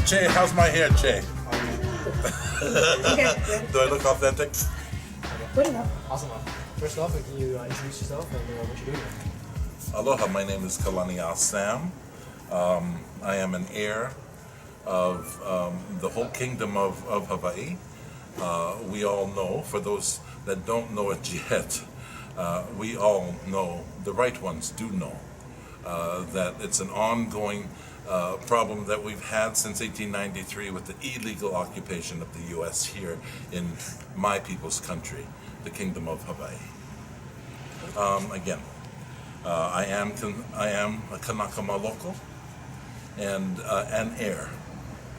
Che, how's my hair, Che? Okay, Do I look authentic? good enough. Awesome. First off, can you introduce yourself and what you're doing? Aloha, my name is Kalani Asam. I am an heir of the whole kingdom of Hawaii. We all know, for those that don't know it yet, we all know, the right ones do know, that it's an ongoing problem that we've had since 1893 with the illegal occupation of the U.S. here in my people's country, the Kingdom of Hawaii. I am a Kanaka local and an heir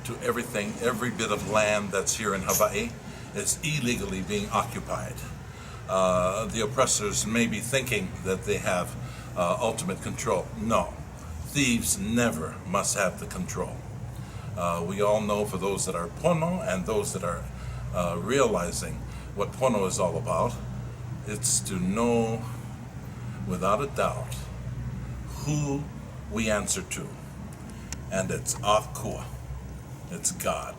to everything. Every bit of land that's here in Hawaii is illegally being occupied. The oppressors may be thinking that they have ultimate control. No, thieves never must have the control. We all know, for those that are pono and those that are realizing what pono is all about, it's to know without a doubt who we answer to, and it's Akua, it's God,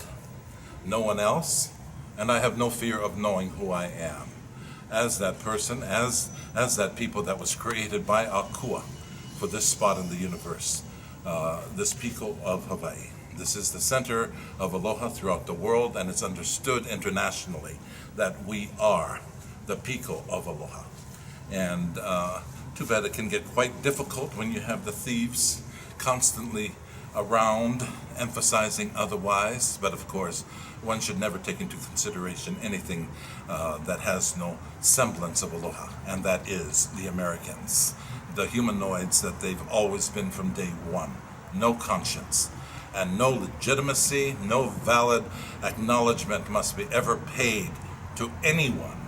no one else, and I have no fear of knowing who I am as that person, as that people that was created by Akua for this spot in the universe, this people of Hawaii. This is the center of aloha throughout the world, and it's understood internationally that we are the people of aloha. And too bad it can get quite difficult when you have the thieves constantly around emphasizing otherwise, but of course one should never take into consideration anything that has no semblance of aloha, and that is the Americans, the humanoids that they've always been from day one. No conscience and no legitimacy, no valid acknowledgement must be ever paid to anyone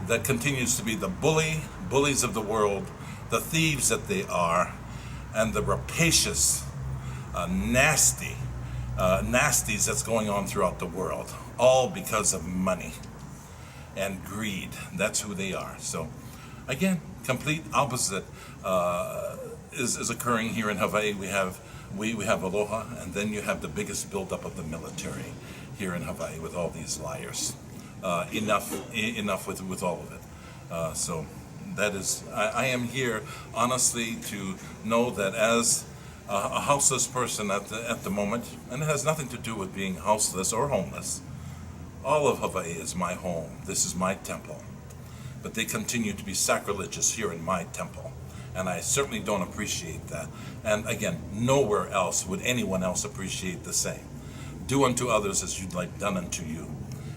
that continues to be the bullies of the world, the thieves that they are, and the rapacious, nasties that's going on throughout the world, all because of money and greed. That's who they are. So again, complete opposite is occurring here in Hawaii. We have aloha, and then you have the biggest buildup of the military here in Hawaii with all these liars. Enough with all of it. So that is, I am here honestly to know that as a houseless person at the moment, and it has nothing to do with being houseless or homeless. All of Hawaii is my home. This is my temple. But they continue to be sacrilegious here in my temple, and I certainly don't appreciate that. And again, nowhere else would anyone else appreciate the same. Do unto others as you'd like done unto you.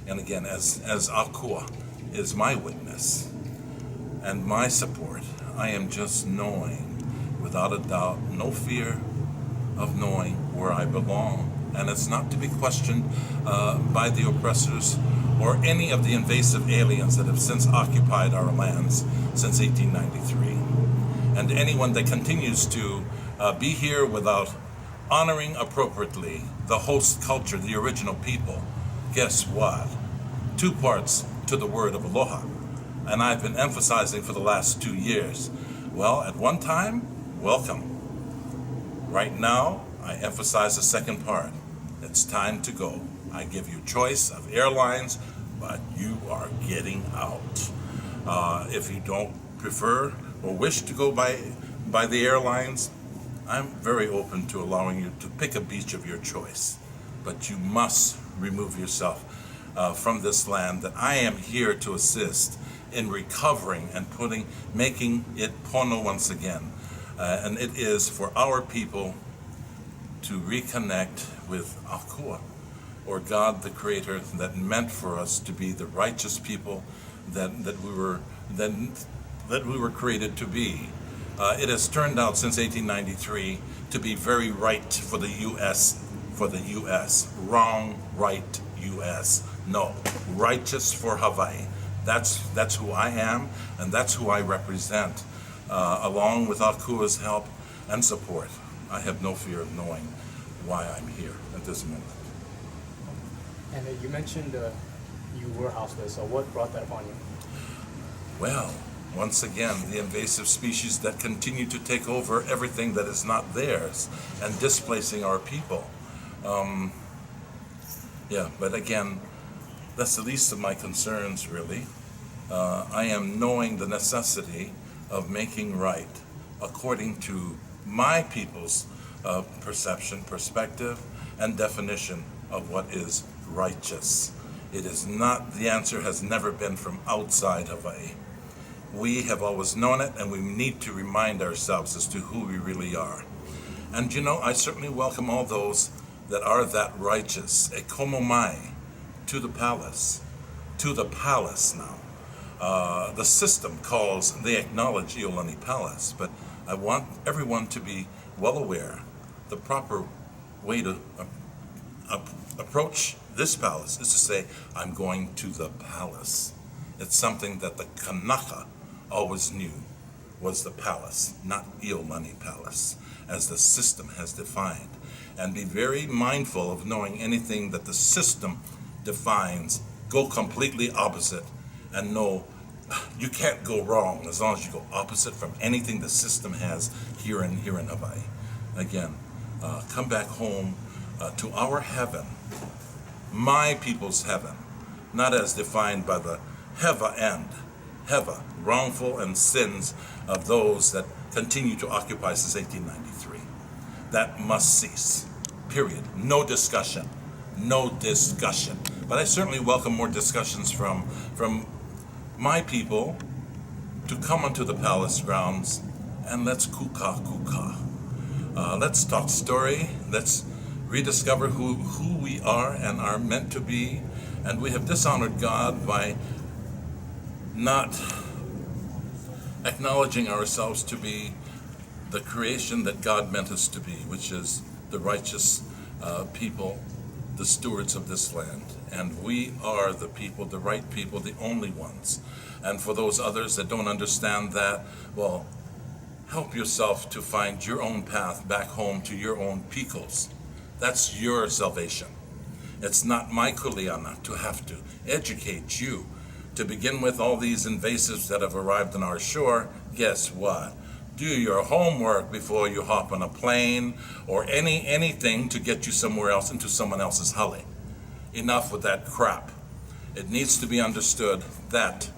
And again, as Akua is my witness and my support, I am just knowing, without a doubt, no fear of knowing where I belong. And it's not to be questioned by the oppressors or any of the invasive aliens that have since occupied our lands since 1893. And anyone that continues to be here without honoring appropriately the host culture, the original people, guess what? 2 parts to the word of aloha. And I've been emphasizing for the last 2 years. Well, at one time, welcome. Right now, I emphasize the second part. It's time to go. I give you choice of airlines, but you are getting out. If you don't prefer or wish to go by the airlines, I'm very open to allowing you to pick a beach of your choice. But you must remove yourself from this land that I am here to assist in recovering and making it pono once again. And it is for our people to reconnect with Akua, or God the Creator, that meant for us to be the righteous people that we were created to be. It has turned out since 1893 to be very right for the U.S. Wrong, right, U.S. No, righteous for Hawaii. That's who I am, and that's who I represent. Along with Akua's help and support, I have no fear of knowing why I'm here at this moment. And you mentioned you were houseless, so what brought that upon you? Well, once again, the invasive species that continue to take over everything that is not theirs and displacing our people. Yeah, but again, that's the least of my concerns, really. I am knowing the necessity of making right according to my people's perception, perspective, and definition of what is righteous. It is not, the answer has never been from outside Hawaii. We have always known it, and we need to remind ourselves as to who we really are. And you know, I certainly welcome all those that are that righteous, e komo mai, to the palace now. The system calls, they acknowledge Iolani Palace, but I want everyone to be well aware the proper way to approach this palace is to say, I'm going to the palace. It's something that the Kanaka always knew was the palace, not Iolani Palace, as the system has defined. And be very mindful of knowing anything that the system defines, go completely opposite, and know you can't go wrong as long as you go opposite from anything the system has here in Hawaii. Again, come back home to our heaven, my people's heaven, not as defined by the Heva end, Heva, wrongful and sins of those that continue to occupy since 1893. That must cease, period. No discussion, no discussion. But I certainly welcome more discussions from my people to come onto the palace grounds and let's kuka. Let's talk story, let's rediscover who we are and are meant to be. And we have dishonored God by not acknowledging ourselves to be the creation that God meant us to be, which is the righteous people, the stewards of this land. And we are the people, the right people, the only ones. And for those others that don't understand that, well, help yourself to find your own path back home to your own picos. That's your salvation. It's not my kuleana to have to educate you. To begin with, all these invasives that have arrived on our shore, guess what? Do your homework before you hop on a plane or anything to get you somewhere else into someone else's hale. Enough with that crap. It needs to be understood that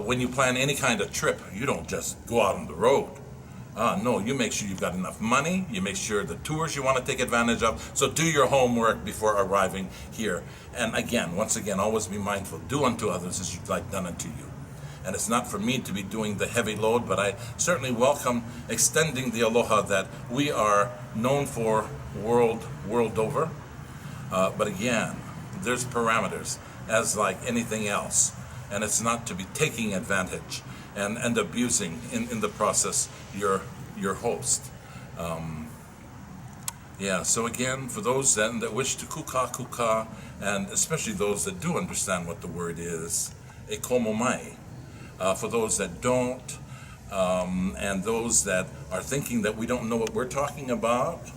when you plan any kind of trip, you don't just go out on the road. No, you make sure you've got enough money, you make sure the tours you want to take advantage of, so do your homework before arriving here. And again, once again, always be mindful, do unto others as you'd like done unto you. And it's not for me to be doing the heavy load, but I certainly welcome extending the aloha that we are known for world over. But again, there's parameters, as like anything else. And it's not to be taking advantage and abusing in the process your host. So again, for those then that wish to kuka, and especially those that do understand what the word is, e komo mai. For those that don't, and those that are thinking that we don't know what we're talking about,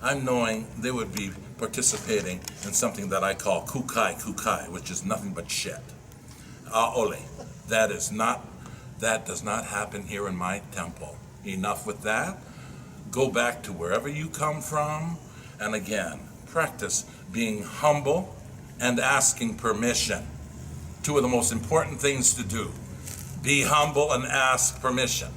I'm knowing they would be participating in something that I call kukai, which is nothing but shit. Ole, that does not happen here in my temple. Enough with that. Go back to wherever you come from, and again, practice being humble and asking permission. Two of the most important things to do. Be humble and ask permission.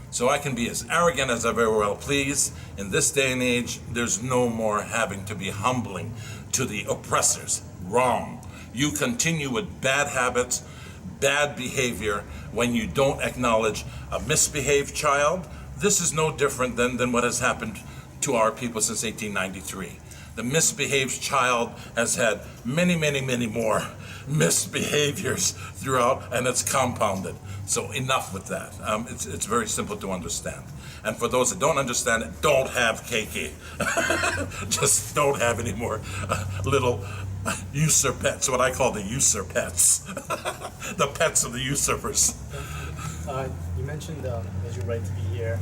So I can be as arrogant as I very well please. In this day and age, there's no more having to be humbling to the oppressors. Wrong. You continue with bad habits, bad behavior when you don't acknowledge a misbehaved child. This is no different than what has happened to our people since 1893. The misbehaved child has had many more misbehaviors throughout, and it's compounded. So enough with that. It's very simple to understand. And for those that don't understand it, don't have keiki. Just don't have any more little usurpets, what I call the usurpets. The pets of the usurpers. You mentioned as your right to be here.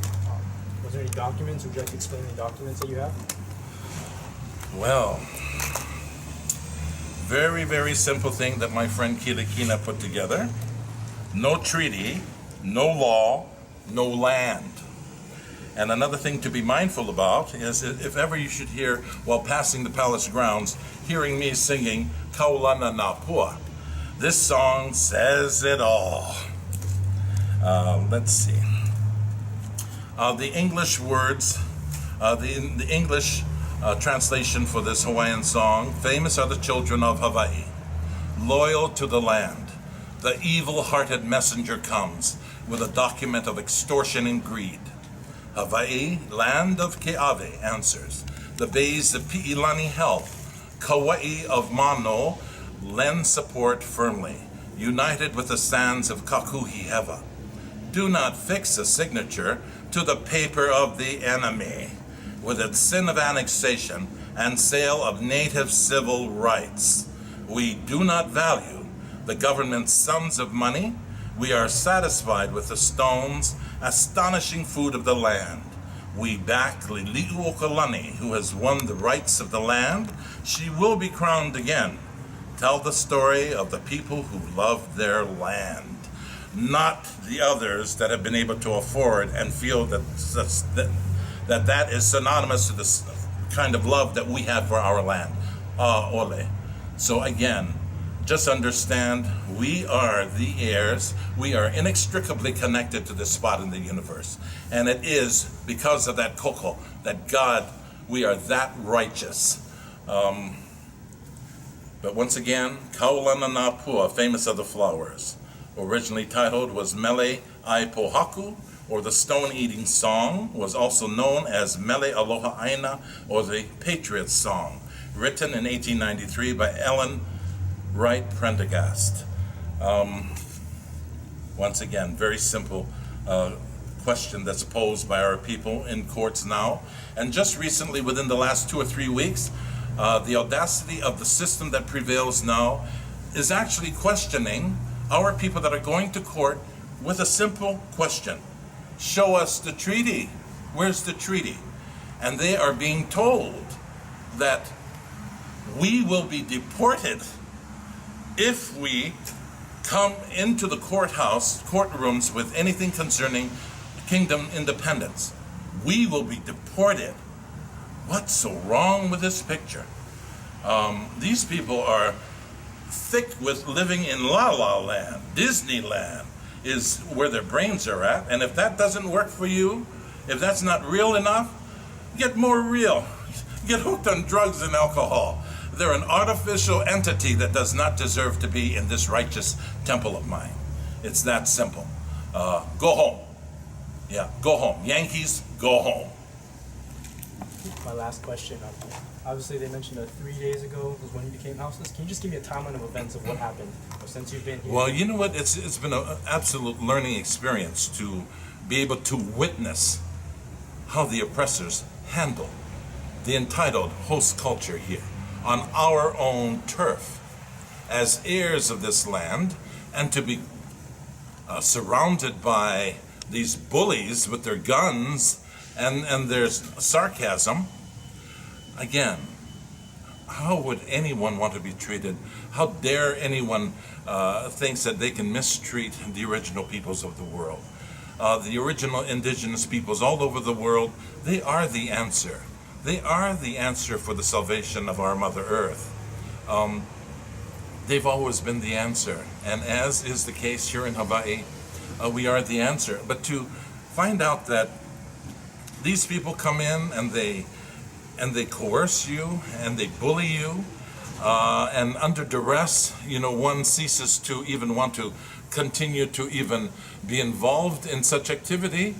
Was there any documents? Would you like to explain the documents that you have? Well, very simple thing that my friend Kilikina put together. No treaty, no law, no land. And another thing to be mindful about is if ever you should hear, while passing the palace grounds, hearing me singing Kaulana Napua. This song says it all. Let's see. The English words, the English translation for this Hawaiian song: famous are the children of Hawaii, loyal to the land. The evil-hearted messenger comes with a document of extortion and greed. Hawaii, land of Keawe, answers. The bays of Pi'ilani help. Kauai of Mano lend support firmly, united with the sands of Kakuhihewa. Do not fix a signature to the paper of the enemy, with its sin of annexation and sale of native civil rights. We do not value the government's sums of money. We are satisfied with the stones, astonishing food of the land. We back Lili'u Okalani, who has won the rights of the land. She will be crowned again. Tell the story of the people who love their land, not the others that have been able to afford and feel that is synonymous to this kind of love that we have for our land. Ole. So again, just understand, we are the heirs. We are inextricably connected to this spot in the universe. And it is because of that koko, that God, we are that righteous. But once again, Kaulana Napua, famous of the flowers, originally titled was Mele Ai Pohaku, or the Stone-Eating Song, was also known as Mele Aloha Aina, or the Patriot Song, written in 1893 by Ellen Wright Prendergast. Once again, very simple question that's posed by our people in courts now. And just recently, within the last 2 or 3 weeks, the audacity of the system that prevails now is actually questioning our people that are going to court with a simple question. Show us the treaty. Where's the treaty? And they are being told that we will be deported if we come into the courtrooms with anything concerning kingdom independence. We will be deported. What's so wrong with this picture? These people are thick with living in La La Land. Disneyland is where their brains are at. And if that doesn't work for you, if that's not real enough, get more real. Get hooked on drugs and alcohol. They're an artificial entity that does not deserve to be in this righteous temple of mine. It's that simple. Go home. Yeah, go home. Yankees, go home. My last question. Obviously, they mentioned that 3 days ago was when you became houseless. Can you just give me a timeline of events of what happened since you've been here? Well, you know what? It's been an absolute learning experience to be able to witness how the oppressors handle the entitled host culture here on our own turf as heirs of this land, and to be surrounded by these bullies with their guns and their sarcasm. Again, how would anyone want to be treated? How dare anyone thinks that they can mistreat the original peoples of the world? The original indigenous peoples all over the world, they are the answer. They are the answer for the salvation of our Mother Earth. They've always been the answer. And as is the case here in Hawaii, we are the answer. But to find out that these people come in and they coerce you and they bully you, and under duress, one ceases to even want to continue to even be involved in such activity.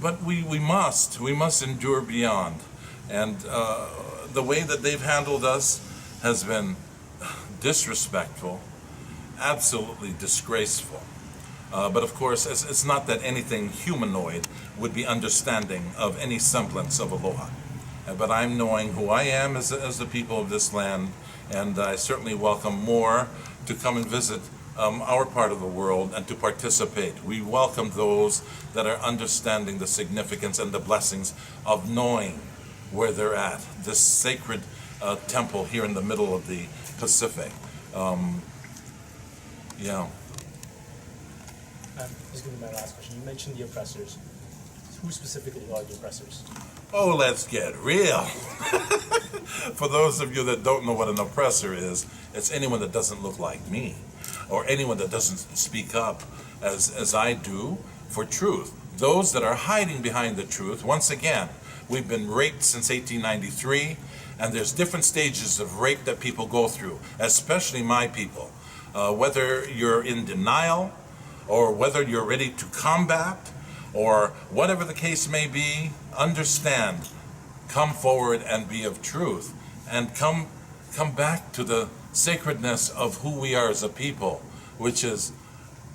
But we must endure beyond. And the way that they've handled us has been disrespectful, absolutely disgraceful. But of course, it's not that anything humanoid would be understanding of any semblance of aloha. But I'm knowing who I am as the people of this land, and I certainly welcome more to come and visit our part of the world and to participate. We welcome those that are understanding the significance and the blessings of knowing where they're at, this sacred temple here in the middle of the Pacific. This is going to be my last question. You mentioned the oppressors. who specifically are the oppressors? Oh, let's get real. For those of you that don't know what an oppressor is, it's anyone that doesn't look like me, or anyone that doesn't speak up as I do for truth. Those that are hiding behind the truth, once again, we've been raped since 1893, and there's different stages of rape that people go through, especially my people. Whether you're in denial, or whether you're ready to combat, or whatever the case may be, understand, come forward and be of truth, and come back to the sacredness of who we are as a people, which is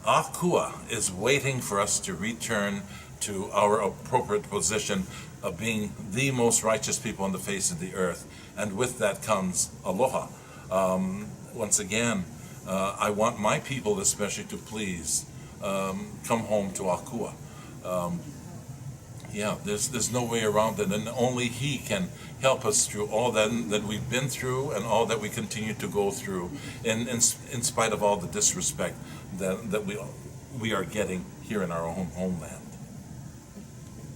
Akua is waiting for us to return to our appropriate position of being the most righteous people on the face of the earth. And with that comes aloha. Once again, I want my people especially to please come home to Akua. Yeah, there's no way around it, and only He can help us through all that we've been through and all that we continue to go through, in spite of all the disrespect that we are getting here in our own homeland.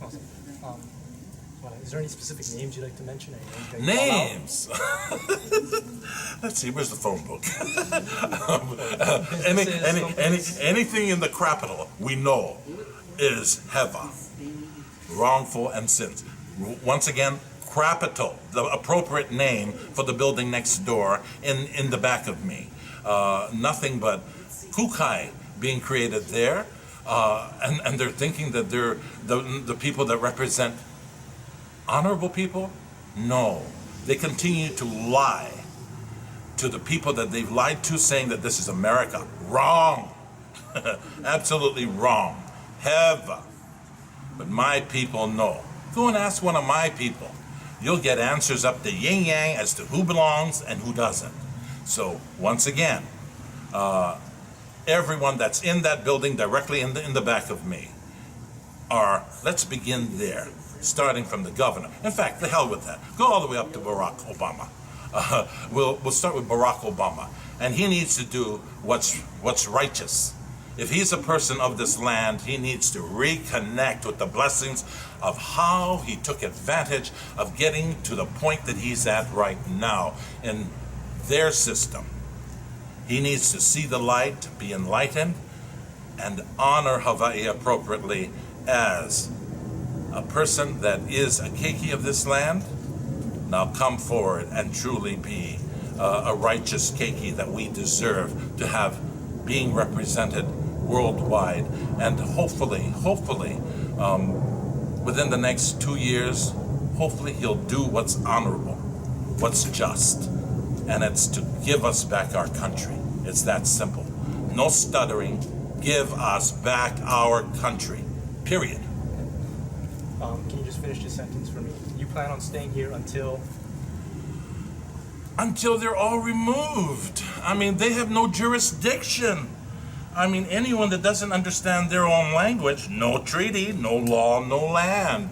Awesome. Is there any specific names you'd like to mention? Names? Let's see, where's the phone book? Anything in the capital we know is heva, wrongful and sins. Once again, capital, the appropriate name for the building next door in the back of me. Nothing but kukai being created there, and they're thinking that they're the people that represent honorable people. No, they continue to lie to the people that they've lied to, saying that this is America. Wrong. Absolutely wrong. Heva. But my people know. Go and ask one of my people. You'll get answers up to yin yang as to who belongs and who doesn't. So once again, everyone that's in that building directly in the back of me let's begin there, starting from the governor. In fact, the hell with that. Go all the way up to Barack Obama. We'll start with Barack Obama, and he needs to do what's righteous. If he's a person of this land, he needs to reconnect with the blessings of how he took advantage of getting to the point that he's at right now in their system. He needs to see the light, be enlightened, and honor Hawaii appropriately as a person that is a keiki of this land. Now come forward and truly be a righteous keiki that we deserve to have being represented worldwide. And hopefully, within the next 2 years, hopefully he'll do what's honorable, what's just, and it's to give us back our country. It's that simple. No stuttering. Give us back our country. Period. Can you just finish this sentence for me? You plan on staying here until they're all removed. I mean, they have no jurisdiction. I mean, anyone that doesn't understand their own language, no treaty, no law, no land.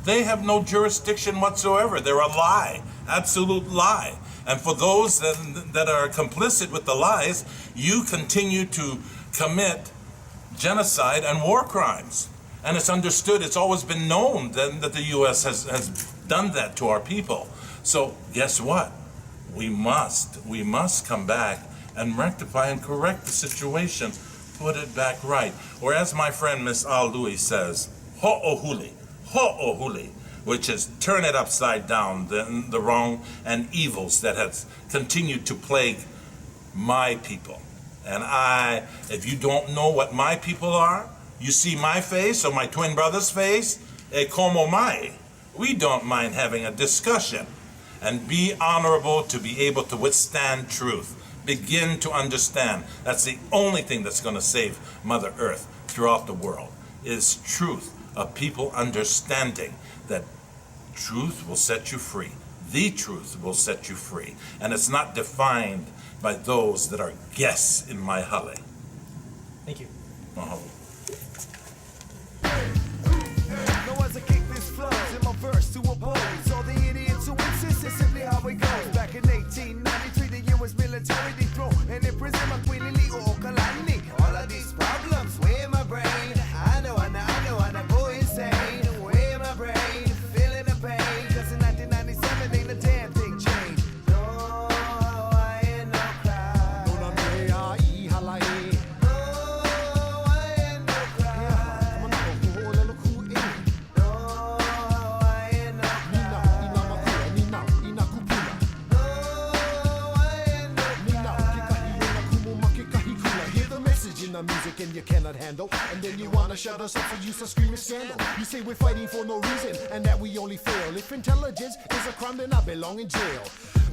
They have no jurisdiction whatsoever. They're a lie, absolute lie. And for those that are complicit with the lies, you continue to commit genocide and war crimes. And it's understood, it's always been known that the U.S. has done that to our people. So guess what? We must come back and rectify and correct the situation, put it back right. Or as my friend Miss Al Louis says, ho'ohuli, which is turn it upside down, the wrong and evils that has continued to plague my people. And if you don't know what my people are, you see my face or my twin brother's face, e como mai. We don't mind having a discussion and be honorable to be able to withstand truth. Begin to understand. That's the only thing that's going to save Mother Earth throughout the world, is truth, of people understanding that truth will set you free. The truth will set you free. And it's not defined by those that are guests in my hale. Thank you. No one's a kick this flows in my verse to oppose all the idiots who insist it's simply how it goes. Back in 1893, the US military dethroned and imprisoned Makwilili or Kalani. All of these problems weigh in my brain. I know, I go insane. handle. And then you wanna shut us up so you start screaming scandal. You say we're fighting for no reason and that we only fail. If intelligence is a crime, then I belong in jail.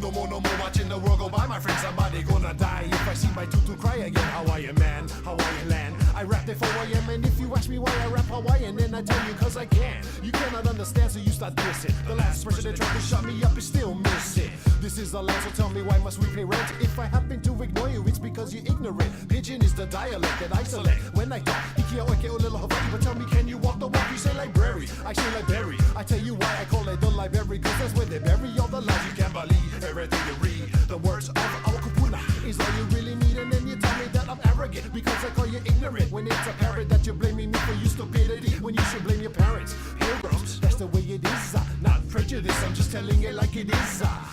No more watching the world go by, my friend. Somebody gonna die if I see my tutu cry again. Hawaiian man, Hawaiian land. I rap it for I am, and if you ask me why I rap Hawaiian, then I tell you cause I can. You cannot understand, so you start dissing. The last person that tried to shut me up is still missing. This is the land, so tell me why must we pay rent? If I happen to ignore you, it's because you're ignorant. Pidgin is the dialect that I select when I talk. Ikia oike o little Hawaii, but tell me, can you walk the walk? You say library, I say library. I tell you why I call it the library, cause that's where they bury all the lies you can't believe. Everything you read, the words of our kupuna is all you really need, and then you tell me that I'm arrogant because I call you ignorant. When it's apparent that you're blaming me for your stupidity, when you should blame your parents. Heroes, that's the way it is. Not prejudice, I'm just telling it like it is.